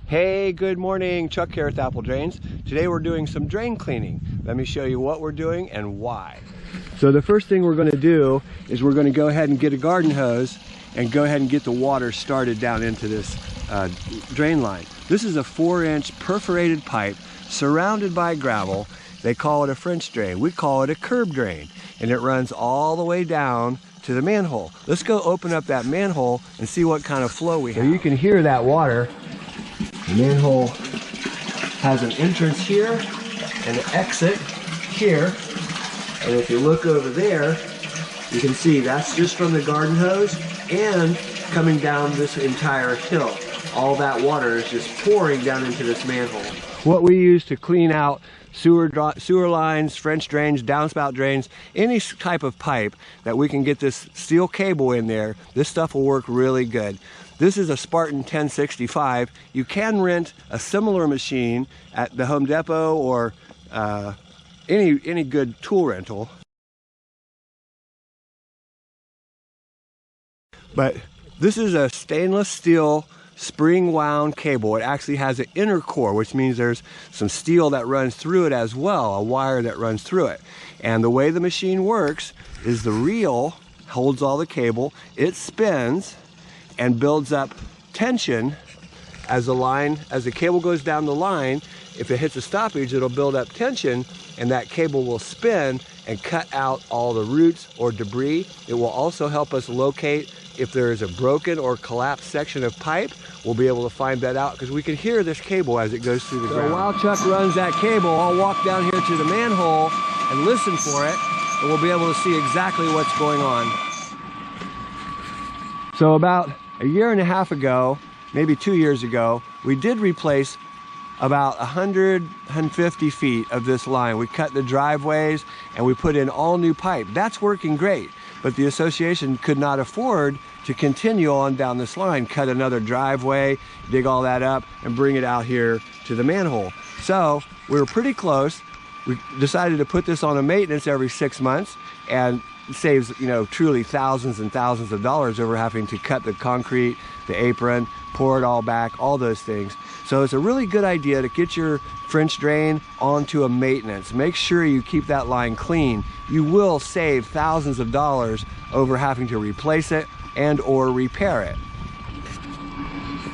Hey, good morning. Chuck here with Apple Drains. Today we're doing some drain cleaning. Let me show you what we're doing and why. So the first thing we're going to do is we're going to go ahead and get a garden hose and go ahead and get the water started down into this drain line. This is a 4-inch perforated pipe surrounded by gravel. They call it a French drain. We call it a curb drain, and it runs all the way down to the manhole. Let's go open up that manhole and see what kind of flow we have. So you can hear that water. The manhole has an entrance here and an exit here. And if you look over there, you can see that's just from the garden hose and coming down this entire hill. All that water is just pouring down into this manhole. What we use to clean out sewer lines, French drains, downspout drains, any type of pipe that we can get this steel cable in there, this stuff will work really good. This is a Spartan 1065. You can rent a similar machine at the Home Depot or any good tool rental. But this is a stainless steel spring wound cable. It actually has an inner core, which means there's some steel that runs through it as well, a wire that runs through it. And the way the machine works is the reel holds all the cable, it spins and builds up tension as the cable goes down the line. If it hits a stoppage, it'll build up tension, and that cable will spin and cut out all the roots or debris. It will also help us locate if there is a broken or collapsed section of pipe. We'll be able to find that out because we can hear this cable as it goes through the ground. So while Chuck runs that cable, I'll walk down here to the manhole and listen for it, and we'll be able to see exactly what's going on. So about a year and a half ago, maybe 2 years ago, we did replace about 150 feet of this line. We cut the driveways and we put in all new pipe. That's working great, but the association could not afford to continue on down this line, cut another driveway, dig all that up and bring it out here to the manhole. So we were pretty close. We decided to put this on a maintenance every 6 months, and it saves, truly thousands and thousands of dollars over having to cut the concrete, the apron, pour it all back, all those things. So it's a really good idea to get your French drain onto a maintenance. Make sure you keep that line clean. You will save thousands of dollars over having to replace it and or repair it.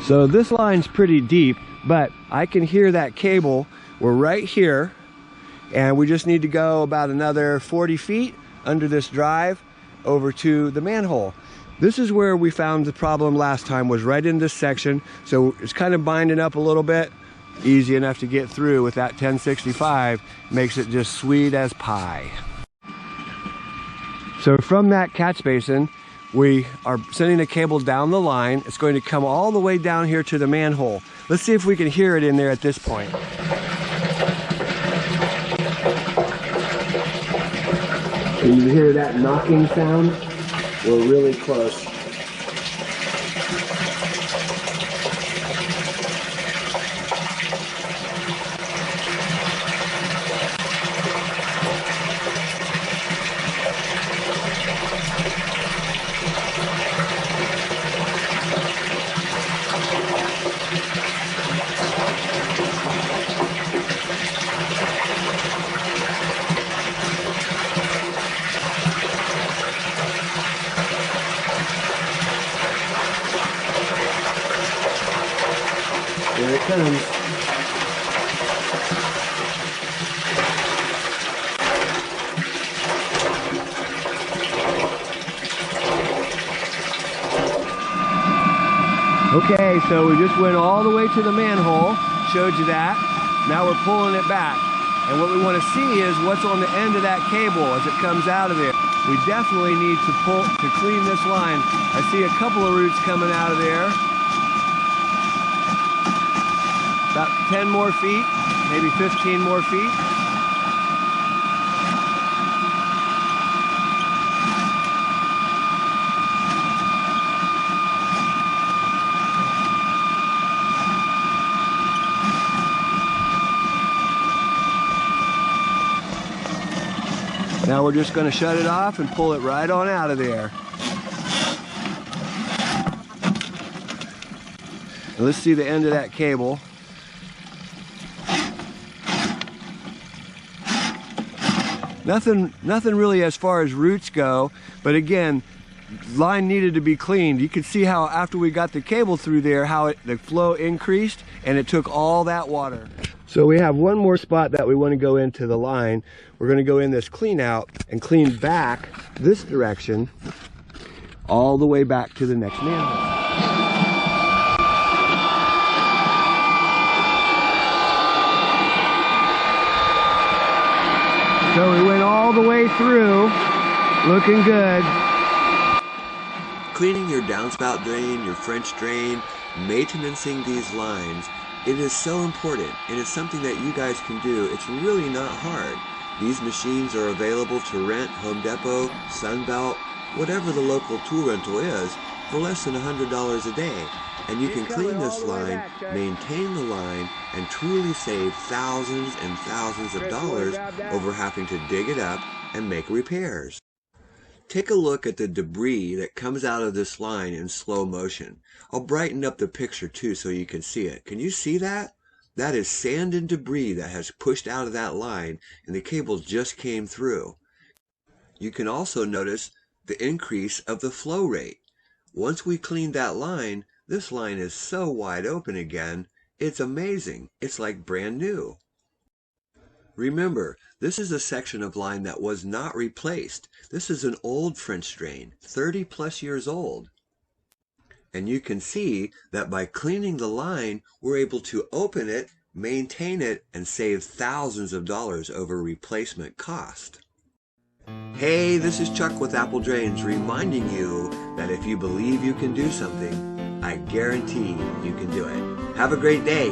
So this line's pretty deep, but I can hear that cable. We're right here, and we just need to go about another 40 feet under this drive over to the manhole. This is where we found the problem last time, was right in this section. So it's kind of binding up a little bit. Easy enough to get through with that 1065. Makes it just sweet as pie. So from that catch basin, we are sending the cable down the line. It's going to come all the way down here to the manhole. Let's see if we can hear it in there at this point. Can you hear that knocking sound? We're really close. Here it comes. Okay, so we just went all the way to the manhole, showed you that. Now we're pulling it back. And what we want to see is what's on the end of that cable as it comes out of there. We definitely need to clean this line. I see a couple of roots coming out of there. About 10 more feet, maybe 15 more feet. Now we're just going to shut it off and pull it right on out of there. And let's see the end of that cable. Nothing really as far as roots go, but again, line needed to be cleaned. You could see how after we got the cable through there, how the flow increased and it took all that water. So we have one more spot that we want to go into the line. We're going to go in this clean out and clean back this direction all the way back to the next manhole. So we went all the way through, looking good. Cleaning your downspout drain, your French drain, maintaining these lines, it is so important, and it's something that you guys can do. It's really not hard. These machines are available to rent, Home Depot, Sunbelt, whatever the local tool rental is, for less than $100 a day. And you can clean this line, maintain the line, and truly save thousands and thousands of dollars over having to dig it up and make repairs. Take a look at the debris that comes out of this line in slow motion. I'll brighten up the picture too so you can see it. Can you see that? That is sand and debris that has pushed out of that line, and the cable just came through. You can also notice the increase of the flow rate. Once we cleaned that line, this line is so wide open again, it's amazing. It's like brand new. Remember, this is a section of line that was not replaced. This is an old French drain, 30+ years old. And you can see that by cleaning the line, we're able to open it, maintain it, and save thousands of dollars over replacement cost. Hey, this is Chuck with Apple Drains reminding you that if you believe you can do something, I guarantee you can do it. Have a great day.